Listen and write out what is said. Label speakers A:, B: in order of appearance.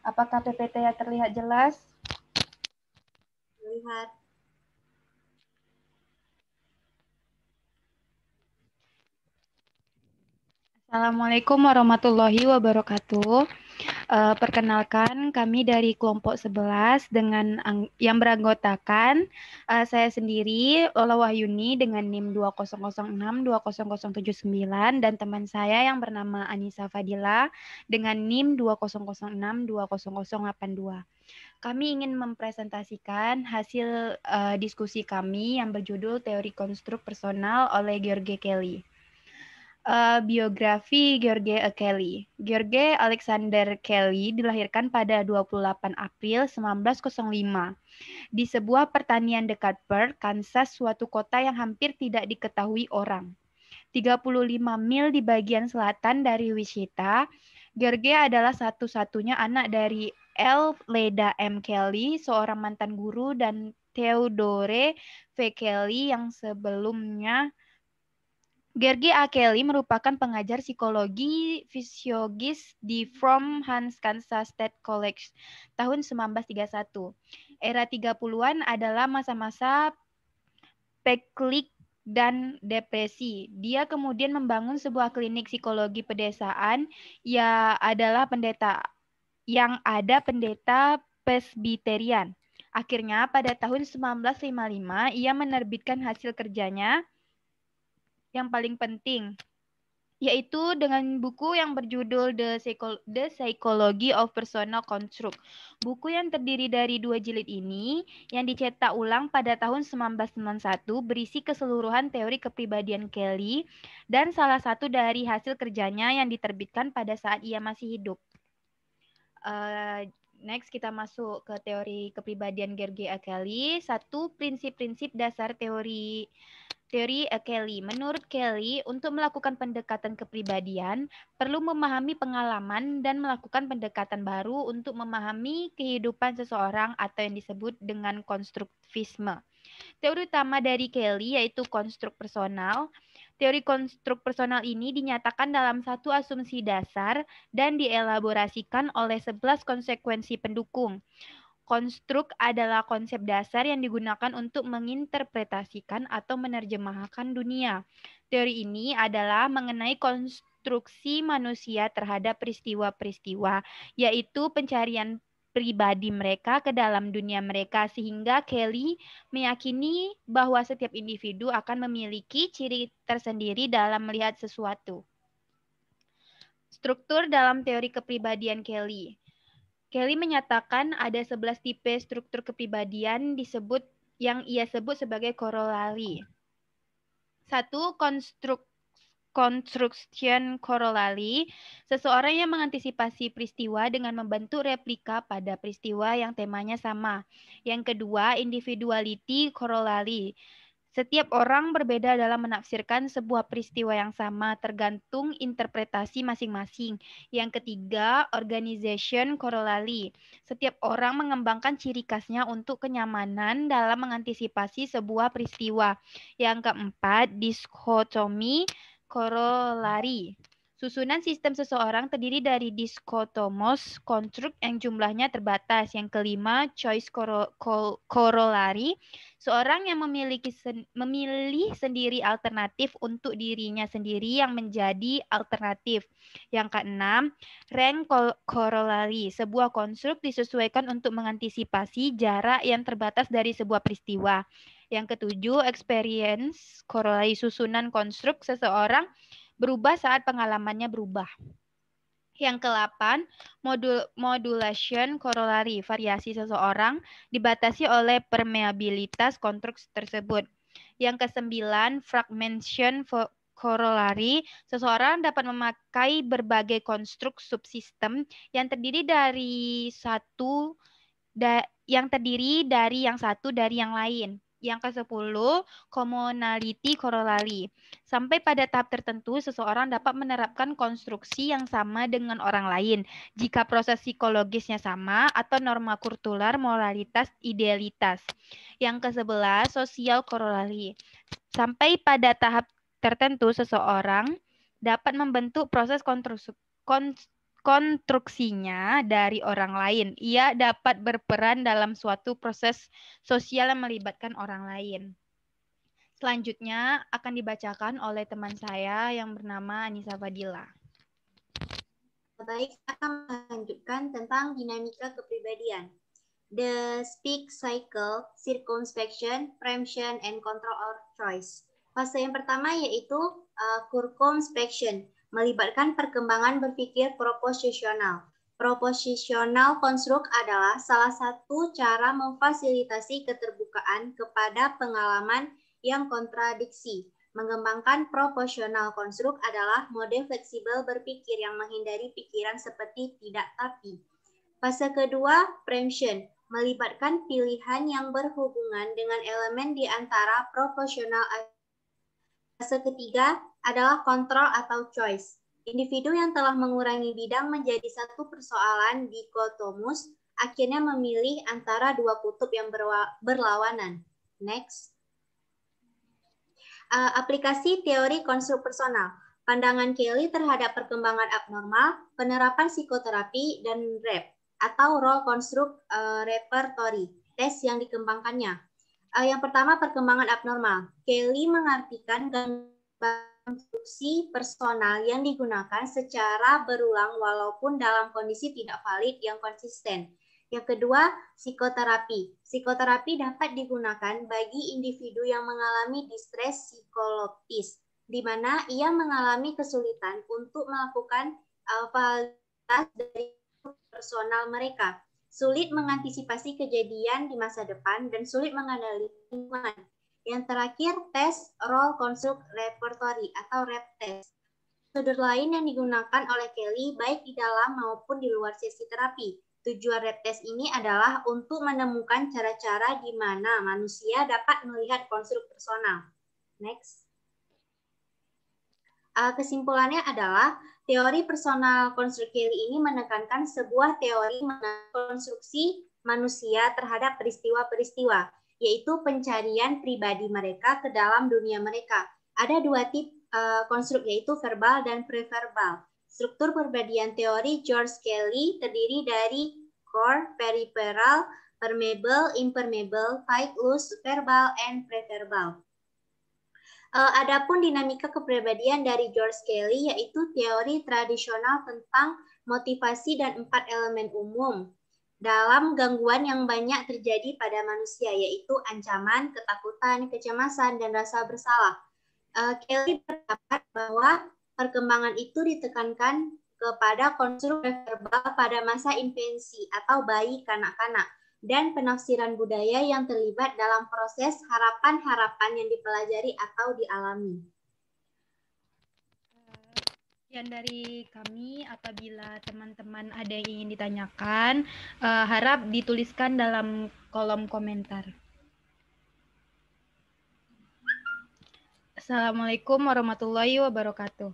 A: Apakah PPT-nya terlihat jelas?
B: Terlihat.
A: Assalamualaikum warahmatullahi wabarakatuh. Perkenalkan, kami dari kelompok 11 dengan yang beranggotakan saya sendiri, Lola Wahyuni dengan NIM 2006-20079 dan teman saya yang bernama Anissa Fadila dengan NIM 2006-20082. Kami ingin mempresentasikan hasil diskusi kami yang berjudul Teori Konstruk Personal oleh George Kelly. Biografi George Kelly. George Alexander Kelly dilahirkan pada 28 April 1905 di sebuah pertanian dekat Perth, Kansas, suatu kota yang hampir tidak diketahui orang. 35 mil di bagian selatan dari Wichita, George adalah satu-satunya anak dari L. Leda M. Kelly, seorang mantan guru, dan Theodore V. Kelly yang sebelumnya George A. Kelly merupakan pengajar psikologi fisiologis di From Hans Kansas State College tahun 1931. Era 30-an adalah masa-masa peklik dan depresi. Dia kemudian membangun sebuah klinik psikologi pedesaan yang ada pendeta Presbyterian. Akhirnya pada tahun 1955 ia menerbitkan hasil kerjanya yang paling penting, yaitu dengan buku yang berjudul The Psychology of Personal Construct. Buku yang terdiri dari 2 jilid ini, yang dicetak ulang pada tahun 1991, berisi keseluruhan teori kepribadian Kelly dan salah satu dari hasil kerjanya yang diterbitkan pada saat ia masih hidup. Next, kita masuk ke teori kepribadian George A. Kelly. 1. Prinsip-prinsip dasar teori Kelly. Menurut Kelly, untuk melakukan pendekatan kepribadian, perlu memahami pengalaman dan melakukan pendekatan baru untuk memahami kehidupan seseorang atau yang disebut dengan konstruktivisme. Teori utama dari Kelly yaitu konstruk personal. Teori konstruk personal ini dinyatakan dalam satu asumsi dasar dan dielaborasikan oleh 11 konsekuensi pendukung. Konstruk adalah konsep dasar yang digunakan untuk menginterpretasikan atau menerjemahkan dunia. Teori ini adalah mengenai konstruksi manusia terhadap peristiwa-peristiwa, yaitu pencarian pribadi mereka ke dalam dunia mereka, sehingga Kelly meyakini bahwa setiap individu akan memiliki ciri tersendiri dalam melihat sesuatu. Struktur dalam teori kepribadian Kelly. Kelly menyatakan ada 11 tipe struktur kepribadian yang ia sebut sebagai korolari. 1. Construction corollary, seseorang yang mengantisipasi peristiwa dengan membentuk replika pada peristiwa yang temanya sama. Yang kedua, individuality corollary. Setiap orang berbeda dalam menafsirkan sebuah peristiwa yang sama tergantung interpretasi masing-masing. Yang ketiga, organization corollary. Setiap orang mengembangkan ciri khasnya untuk kenyamanan dalam mengantisipasi sebuah peristiwa. Yang keempat, diskotomi corollary. Susunan sistem seseorang terdiri dari diskotomos konstruk yang jumlahnya terbatas. Yang kelima, choice corollary. Seorang yang memilih sendiri alternatif untuk dirinya sendiri yang menjadi alternatif. Yang keenam, rank corollary. Sebuah konstruk disesuaikan untuk mengantisipasi jarak yang terbatas dari sebuah peristiwa. Yang ketujuh, experience corollary. Susunan konstruk seseorang berubah saat pengalamannya berubah. Yang ke-8, modulation corollary. Variasi seseorang dibatasi oleh permeabilitas konstruk tersebut. Yang ke-9, fragmentation corollary. Seseorang dapat memakai berbagai konstruk subsistem yang terdiri dari yang satu dari yang lain. Yang ke-10, commonality corollary. Sampai pada tahap tertentu, seseorang dapat menerapkan konstruksi yang sama dengan orang lain jika proses psikologisnya sama atau norma kultural, moralitas, idealitas. Yang ke-11, social corollary. Sampai pada tahap tertentu, seseorang dapat membentuk proses konstruksinya dari orang lain. Ia dapat berperan dalam suatu proses sosial yang melibatkan orang lain. Selanjutnya akan dibacakan oleh teman saya yang bernama Anissa Fadila.
B: Baik, akan melanjutkan tentang dinamika kepribadian. The speak cycle, circumspection, preemption, and control or choice. Fase yang pertama yaitu circumspection, melibatkan perkembangan berpikir proposisional. Propositional construct adalah salah satu cara memfasilitasi keterbukaan kepada pengalaman yang kontradiksi. Mengembangkan propositional construct adalah mode fleksibel berpikir yang menghindari pikiran seperti tidak tapi. Fase kedua, preemption, melibatkan pilihan yang berhubungan dengan elemen di antara proporsional. Fase ketiga adalah kontrol atau choice. Individu yang telah mengurangi bidang menjadi satu persoalan dikotomus akhirnya memilih antara dua kutub yang berlawanan. Next. Aplikasi teori konstruk personal. Pandangan Kelly terhadap perkembangan abnormal, penerapan psikoterapi, dan REP atau role construct repertory, tes yang dikembangkannya. Yang pertama, perkembangan abnormal. Kelly mengartikan konstruksi personal yang digunakan secara berulang walaupun dalam kondisi tidak valid yang konsisten. Yang kedua, psikoterapi. Psikoterapi dapat digunakan bagi individu yang mengalami distres psikologis, di mana ia mengalami kesulitan untuk melakukan validasi dari personal mereka, sulit mengantisipasi kejadian di masa depan, dan sulit mengendalikan lingkungan. Yang terakhir, tes role construct repertory atau REP test. Sudut lain yang digunakan oleh Kelly baik di dalam maupun di luar sesi terapi. Tujuan REP test ini adalah untuk menemukan cara-cara di mana manusia dapat melihat konstruk personal. Next. Kesimpulannya adalah teori personal konstruk Kelly ini menekankan sebuah teori konstruksi manusia terhadap peristiwa-peristiwa, yaitu pencarian pribadi mereka ke dalam dunia mereka. Ada dua tip konstruk, yaitu verbal dan preverbal. Struktur perbedaan teori George Kelly terdiri dari core, peripheral, permeable, impermeable, tight, loose, verbal, and preverbal. Adapun dinamika kepribadian dari George Kelly yaitu teori tradisional tentang motivasi dan 4 elemen umum dalam gangguan yang banyak terjadi pada manusia, yaitu ancaman, ketakutan, kecemasan, dan rasa bersalah. Kelly berpendapat bahwa perkembangan itu ditekankan kepada konstruk verbal pada masa infansi atau bayi kanak-kanak dan penafsiran budaya yang terlibat dalam proses harapan-harapan yang dipelajari atau dialami.
A: Sekian dari kami. Apabila teman-teman ada yang ingin ditanyakan, harap dituliskan dalam kolom komentar. Assalamualaikum warahmatullahi wabarakatuh.